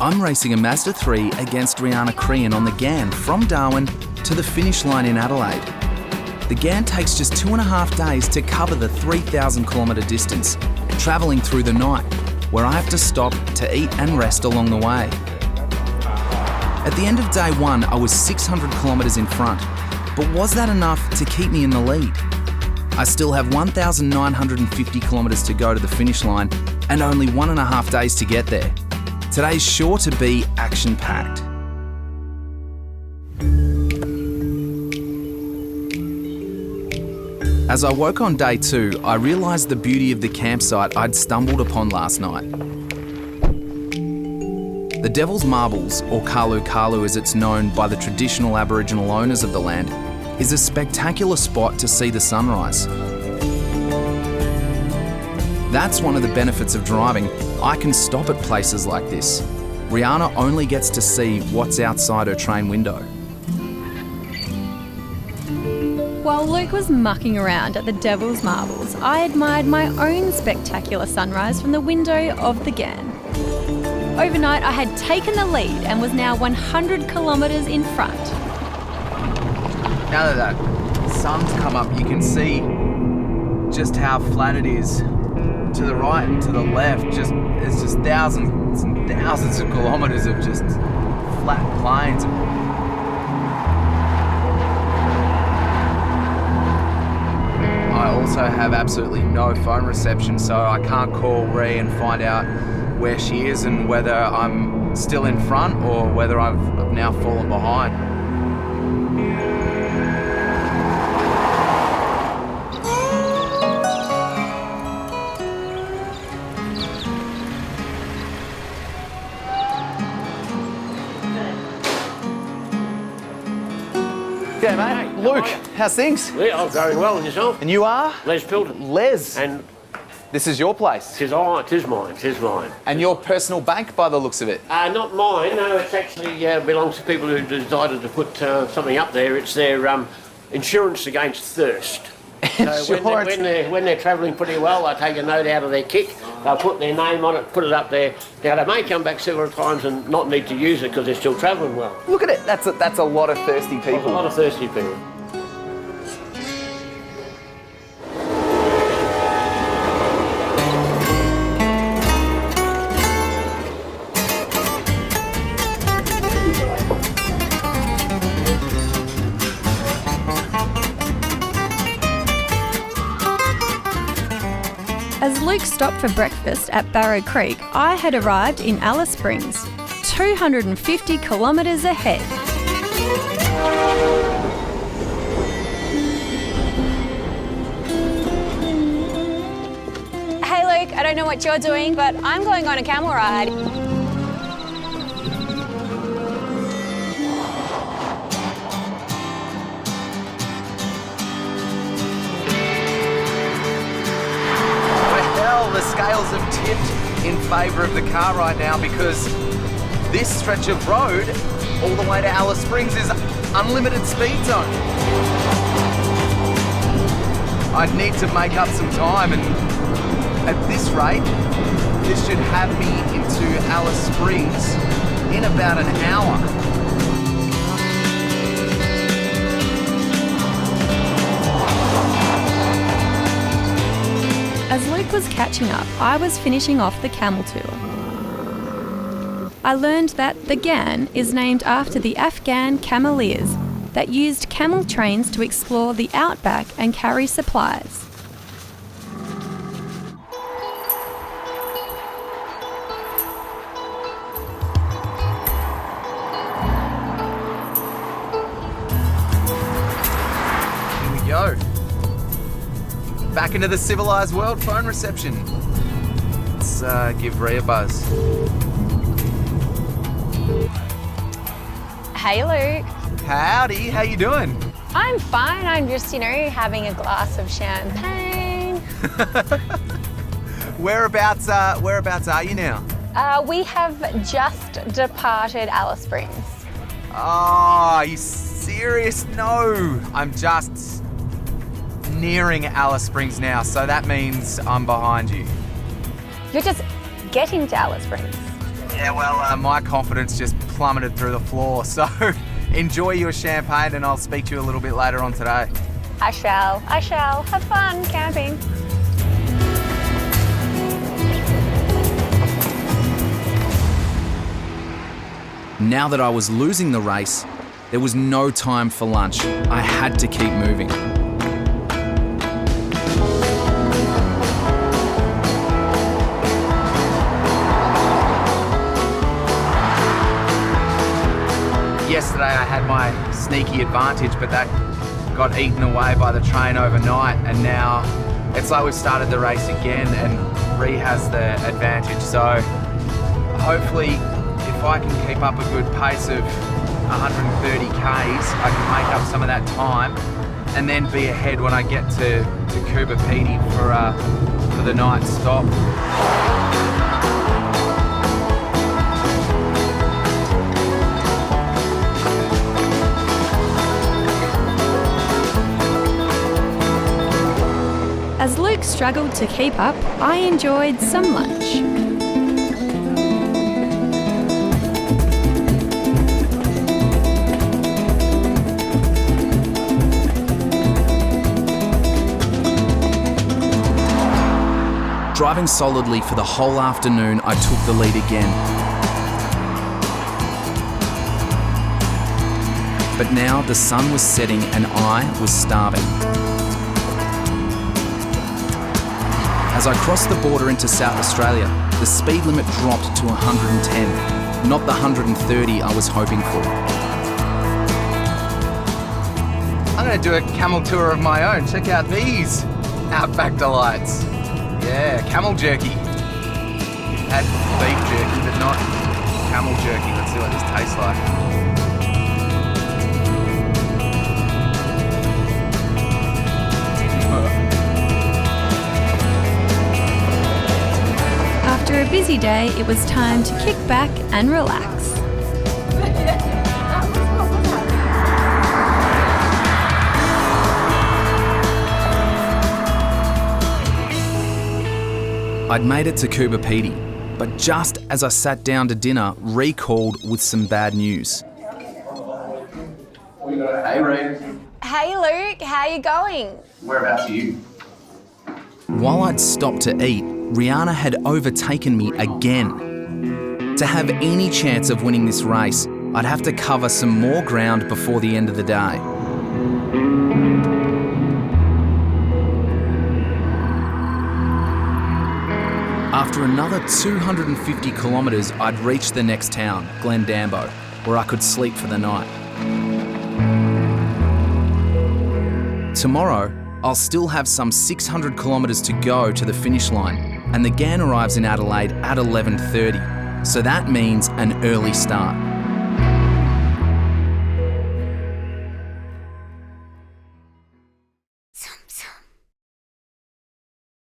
I'm racing a Mazda 3 against Rihanna on the Ghan from Darwin to the finish line in Adelaide. The Ghan takes just 2.5 days to cover the 3,000 kilometre distance, travelling through the night, where I have to stop to eat and rest along the way. At the end of day one, I was 600 kilometres in front, but was that enough to keep me in the lead? I still have 1,950 kilometres to go to the finish line and only 1.5 days to get there. Today's sure to be action-packed. As I woke on day 2, I realised the beauty of the campsite I'd stumbled upon last night. The Devil's Marbles, or Kalu Kalu as it's known by the traditional Aboriginal owners of the land, is a spectacular spot to see the sunrise. That's one of the benefits of driving. I can stop at places like this. Rihanna only gets to see what's outside her train window. While Luke was mucking around at the Devil's Marbles, I admired my own spectacular sunrise from the window of the Ghan. Overnight, I had taken the lead and was now 100 kilometres in front. Now that that sun's come up, you can see just how flat it is. To the right and to the left, it's just thousands and thousands of kilometres of just flat plains. I also have absolutely no phone reception, so I can't call Ree and find out where she is and whether I'm still in front or whether I've now fallen behind. G'day, mate. Hey, Luke, hi. how's things? Yeah, I'm going well, and yourself? And you are? Les Pilton. Les. And This is your place. tis mine. And your personal bank by the looks of it. Not mine, no, it's actually belongs to people who decided to put something up there. It's their insurance against thirst. So when they're travelling pretty well, I take a note out of their kick, they'll put their name on it, put it up there. Now, they may come back several times and not need to use it because they're still travelling well. Look at it. That's a lot of thirsty people. A lot of thirsty people. As Luke stopped for breakfast at Barrow Creek, I had arrived in Alice Springs, 250 kilometres ahead. Hey Luke, I don't know what you're doing, but I'm going on a camel ride. The scales have tipped in favour of the car right now because this stretch of road all the way to Alice Springs is unlimited speed zone. I need to make up some time, and at this rate, this should have me into Alice Springs in about an hour. As Luke was catching up, I was finishing off the camel tour. I learned that the Ghan is named after the Afghan cameleers that used camel trains to explore the outback and carry supplies. Here we go. Back into the civilised world, phone reception. Let's give Ree a buzz. Hey Luke. Howdy, how you doing? I'm fine, I'm just, having a glass of champagne. Whereabouts are you now? We have just departed Alice Springs. Oh, are you serious? No, I'm just nearing Alice Springs now, so that means I'm behind you. You're just getting to Alice Springs. Yeah, well, my confidence just plummeted through the floor. So enjoy your champagne and I'll speak to you a little bit later on today. I shall. Have fun camping. Now that I was losing the race, there was no time for lunch. I had to keep moving. Yesterday I had my sneaky advantage, but that got eaten away by the train overnight, and now it's like we've started the race again and Ree has the advantage. So hopefully if I can keep up a good pace of 130 Ks, I can make up some of that time and then be ahead when I get to Coober Pedy for the night stop. As Luke struggled to keep up, I enjoyed some lunch. Driving solidly for the whole afternoon, I took the lead again. But now the sun was setting and I was starving. As I crossed the border into South Australia, the speed limit dropped to 110, not the 130 I was hoping for. I'm going to do a camel tour of my own. Check out these outback delights. Yeah, camel jerky. Had beef jerky, but not camel jerky. Let's see what this tastes like. After a busy day, it was time to kick back and relax. I'd made it to Coober Pedy, but just as I sat down to dinner, Ree called with some bad news. Hey, Ree. Hey Luke, how you going? Whereabouts are you? While I'd stopped to eat, Rihanna had overtaken me again. To have any chance of winning this race, I'd have to cover some more ground before the end of the day. After another 250 kilometres, I'd reached the next town, Glendambo, where I could sleep for the night. Tomorrow, I'll still have some 600 kilometres to go to the finish line, and the Ghan arrives in Adelaide at 11:30, so that means an early start.